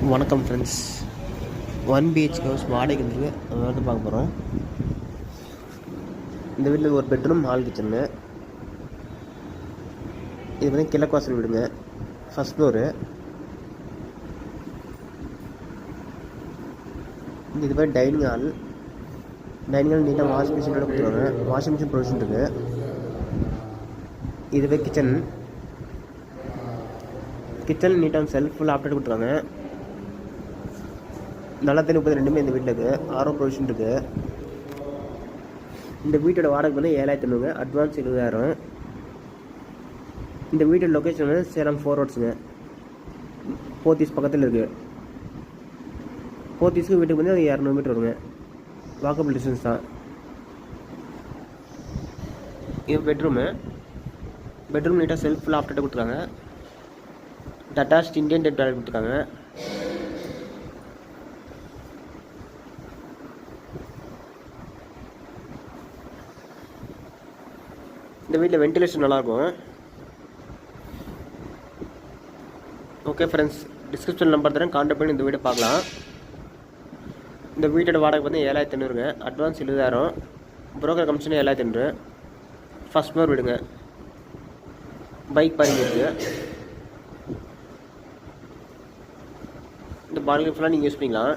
வணக்கம் friends. 1 BHK house வாடகை இருக்குது, அதை வந்து பார்க்க போகிறோம். இந்த வீட்டில் ஒரு பெட்ரூம், ஹால், கிச்சனுங்க. இது வந்து கிழக்கு வாசல் வீடுங்க, ஃபஸ்ட் ஃப்ளோரு. இது மாதிரி டைனிங் ஹால் நீட்டாக வாஷிங் மிஷினோட கொடுத்துருவாங்க. வாஷிங் மிஷின் ப்ரொவிஷன் இருக்குது. இதுவே கிச்சன் நீட்டாக செல்ஃப் ஃபுல் ஆப்டேட் கொடுத்துருவாங்க. நல்லா தண்ணி 32 இந்த வீட்டில் இருக்குது. ஆரோ ப்ரொவிஷன் இருக்குது. இந்த வீட்டோட வாடகை வந்து 7,500, அட்வான்ஸ் 20,000. இந்த வீட்டோட லொக்கேஷன் வந்து சேலம் 4 ரோட்ஸுங்க, போத்தீஸ் பக்கத்தில் இருக்குது. போத்தீஸ்க்கு வீட்டுக்கு வந்து 200 மீட்டர் வருங்க, வாக்கபிள் டிஸ்டன்ஸ் தான். இது பெட்ரூம் நீட்டாக செல்ஃப் ஃபுல்லாக ஆப்டேட்டாக கொடுத்துருக்காங்க. அட்டாச்ட் இண்டியன் டைப் டாய்லெட் கொடுத்துருக்காங்க. இந்த வீட்டில் வென்டிலேஷன் நல்லாயிருக்கும். ஓகே ஃப்ரெண்ட்ஸ், டிஸ்கிரிப்ஷன் நம்பர் தரேன், கான்டாக்ட் பண்ணி இந்த வீடை பார்க்கலாம். இந்த வீட்டோட வாடகை வந்து 7,500ங்க, advance 20,000, broker commission 7,500. First floor வீடுங்க, பைக் பார்க்கிங் இருக்குது. இந்த பால்கனி ஃபுல்லாக நீங்கள் யூஸ் பண்ணிக்கலாம்.